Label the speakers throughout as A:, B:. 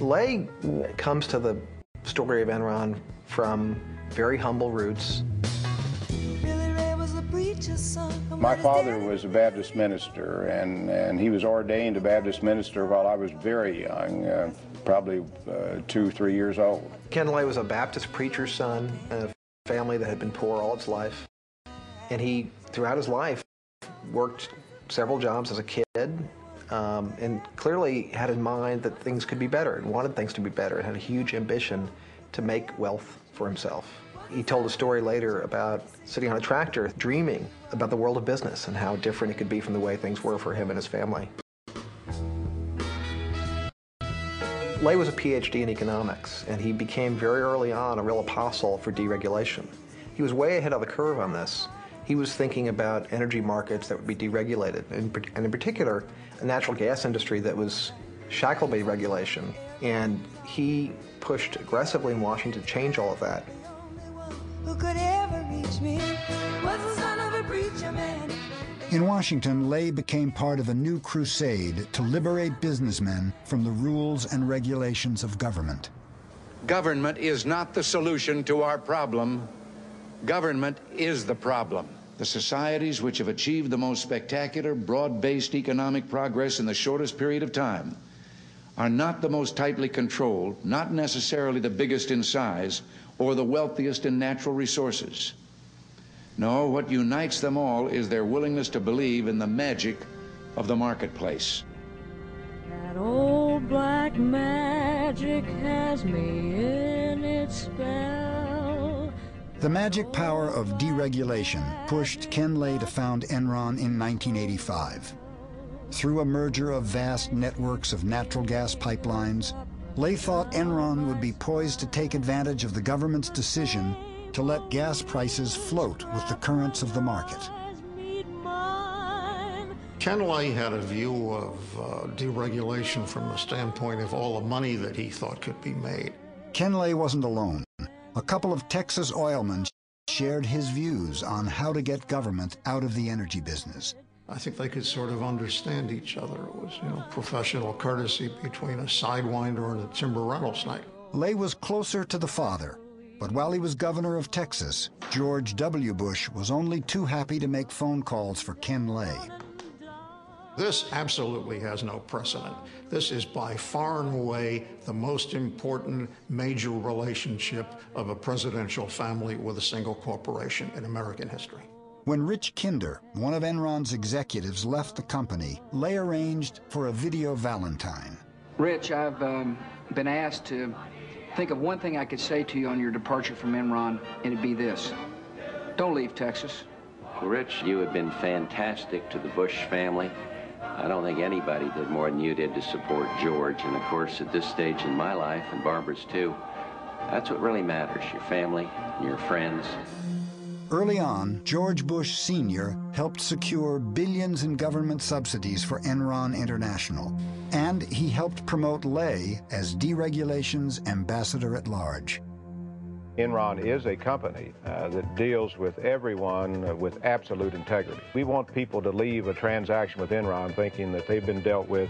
A: Lay comes to the story of Enron from very humble roots.
B: My father was a Baptist minister, and he was ordained a Baptist minister while I was very young, probably 2, 3 years old.
A: Ken Lay was a Baptist preacher's son in a family that had been poor all its life. And he, throughout his life, worked several jobs as a kid, and clearly had in mind that things could be better and wanted things to be better and had a huge ambition to make wealth for himself. He told a story later about sitting on a tractor dreaming about the world of business and how different it could be from the way things were for him and his family. Lay was a PhD in economics, and he became very early on a real apostle for deregulation. He was way ahead of the curve on this. He was thinking about energy markets that would be deregulated, and in particular, a natural gas industry that was shackled by regulation. And he pushed aggressively in Washington to change all of that.
C: Who could ever reach me was the son of a preacher man.
D: In Washington, Lay became part of a new crusade to liberate businessmen from the rules and regulations of government.
E: Government is not the solution to our problem. Government is the problem. The societies which have achieved the most spectacular, broad-based economic progress in the shortest period of time are not the most tightly controlled, not necessarily the biggest in size, or the wealthiest in natural resources. No, what unites them all is their willingness to believe in the magic of the marketplace.
F: That old black magic has me in its spell.
D: The magic power of deregulation pushed Ken Lay to found Enron in 1985. Through a merger of vast networks of natural gas pipelines, Lay thought Enron would be poised to take advantage of the government's decision to let gas prices float with the currents of the market.
G: Ken Lay had a view of deregulation from the standpoint of all the money that he thought could be made.
D: Ken Lay wasn't alone. A couple of Texas oilmen shared his views on how to get government out of the energy business.
G: I think they could sort of understand each other. It was, professional courtesy between a sidewinder and a timber rental snake.
D: Lay was closer to the father, but while he was governor of Texas, George W. Bush was only too happy to make phone calls for Ken Lay.
G: This absolutely has no precedent. This is by far and away the most important major relationship of a presidential family with a single corporation in American history.
D: When Rich Kinder, one of Enron's executives, left the company, Lay arranged for a video Valentine.
H: Rich, I've been asked to think of one thing I could say to you on your departure from Enron, and it'd be this. Don't leave Texas.
I: Well, Rich, you have been fantastic to the Bush family. I don't think anybody did more than you did to support George. And of course, at this stage in my life, and Barbara's too, that's what really matters, your family and your friends.
D: Early on, George Bush Sr. helped secure billions in government subsidies for Enron International, and he helped promote Lay as deregulation's ambassador at large.
B: Enron is a company that deals with everyone with absolute integrity. We want people to leave a transaction with Enron thinking that they've been dealt with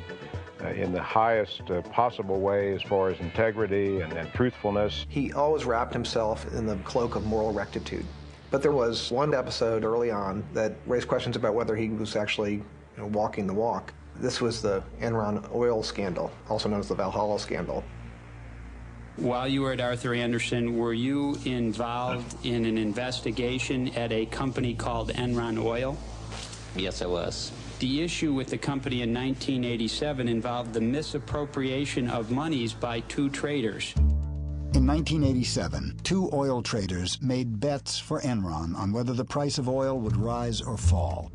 B: in the highest possible way as far as integrity and truthfulness.
A: He always wrapped himself in the cloak of moral rectitude. But there was one episode early on that raised questions about whether he was actually walking the walk. This was the Enron oil scandal, also known as the Valhalla scandal.
J: While you were at Arthur Andersen, were you involved in an investigation at a company called Enron Oil?
K: Yes, I was.
J: The issue with the company in 1987 involved the misappropriation of monies by two traders.
D: In 1987, two oil traders made bets for Enron on whether the price of oil would rise or fall.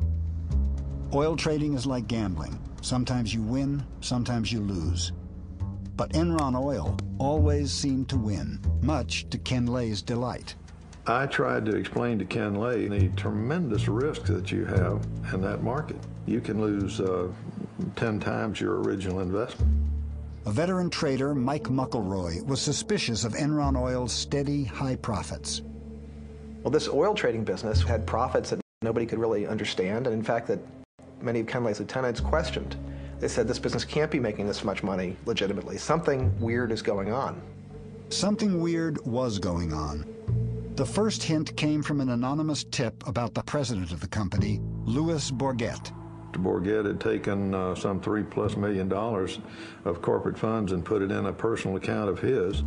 D: Oil trading is like gambling. Sometimes you win, sometimes you lose. But Enron Oil always seemed to win, much to Ken Lay's delight.
G: I tried to explain to Ken Lay the tremendous risk that you have in that market. You can lose 10 times your original investment.
D: A veteran trader, Mike Muckleroy, was suspicious of Enron Oil's steady, high profits.
A: Well, this oil trading business had profits that nobody could really understand, and in fact that many of Ken Lay's lieutenants questioned. They said this business can't be making this much money legitimately. Something weird is going on.
D: Something weird was going on. The first hint came from an anonymous tip about the president of the company, Louis Bourget.
L: Bourget had taken some $3+ million of corporate funds and put it in a personal account of his.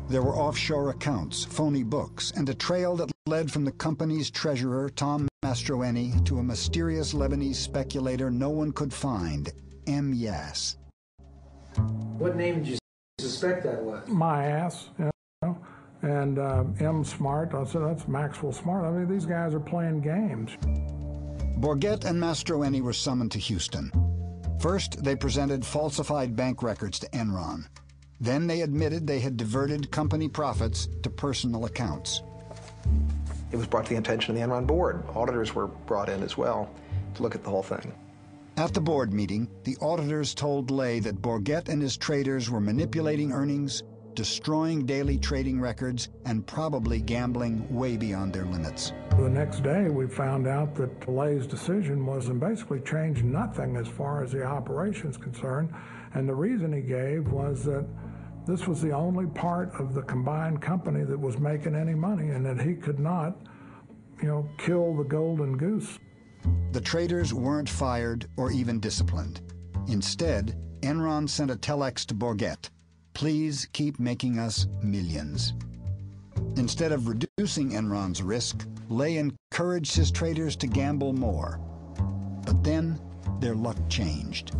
D: There were offshore accounts, phony books, and a trail that led from the company's treasurer, Tom Mastroeni, to a mysterious Lebanese speculator no one could find, M. Yass.
M: What name did you suspect that was?
N: My ass, you know, and M. Smart. I said, that's Maxwell Smart. I mean, these guys are playing games.
D: Bourget and Mastroeni were summoned to Houston. First, they presented falsified bank records to Enron. Then they admitted they had diverted company profits to personal accounts.
A: It was brought to the attention of the Enron board. Auditors were brought in as well to look at the whole thing.
D: At the board meeting, the auditors told Lay that Bourget and his traders were manipulating earnings, destroying daily trading records, and probably gambling way beyond their limits.
N: The next day, we found out that Lay's decision was to basically change nothing as far as the operation's concerned, and the reason he gave was that this was the only part of the combined company that was making any money, and that he could not, you know, kill the golden goose.
D: The traders weren't fired or even disciplined. Instead, Enron sent a telex to Bourget. Please keep making us millions. Instead of reducing Enron's risk, Lay encouraged his traders to gamble more. But then, their luck changed.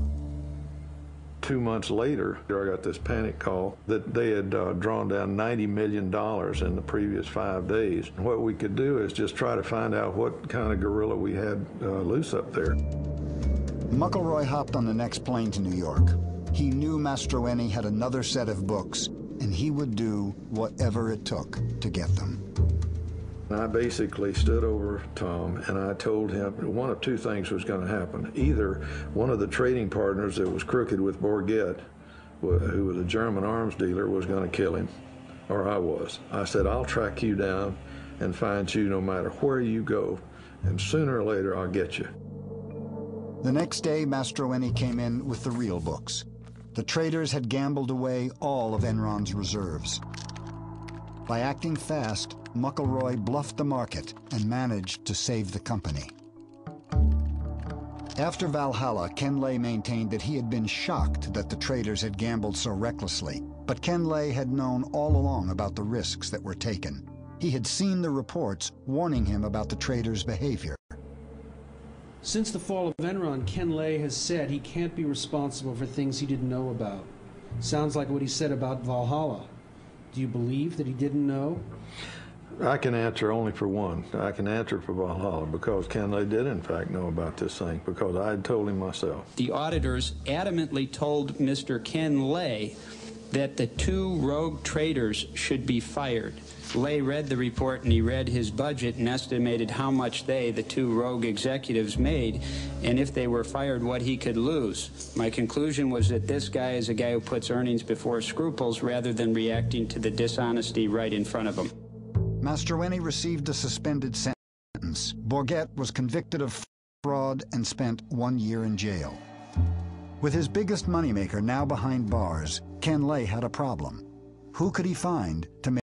L: 2 months later, I got this panic call that they had drawn down $90 million in the previous 5 days. What we could do is just try to find out what kind of gorilla we had loose up there.
D: McElroy hopped on the next plane to New York. He knew Mastroeni had another set of books, and he would do whatever it took to get them.
L: I basically stood over Tom and I told him one of two things was going to happen. Either one of the trading partners that was crooked with Bourget, who was a German arms dealer, was going to kill him, or I was. I said, I'll track you down and find you no matter where you go, and sooner or later I'll get you.
D: The next day, Mastroeni came in with the real books. The traders had gambled away all of Enron's reserves. By acting fast, McElroy bluffed the market and managed to save the company. After Valhalla, Ken Lay maintained that he had been shocked that the traders had gambled so recklessly, but Ken Lay had known all along about the risks that were taken. He had seen the reports warning him about the traders' behavior.
O: Since the fall of Enron, Ken Lay has said he can't be responsible for things he didn't know about. Sounds like what he said about Valhalla. Do you believe that he didn't know?
L: I can answer only for one. I can answer for Valhalla, because Ken Lay did in fact know about this thing, because I had told him myself.
J: The auditors adamantly told Mr. Ken Lay that the 2 rogue traders should be fired. Lay read the report and he read his budget and estimated how much the 2 rogue executives made, and if they were fired, what he could lose. My conclusion was that this guy is a guy who puts earnings before scruples rather than reacting to the dishonesty right in front of him.
D: Mastroeni received a suspended sentence. Bourget was convicted of fraud and spent 1 year in jail. With his biggest moneymaker now behind bars, Ken Lay had a problem. Who could he find to make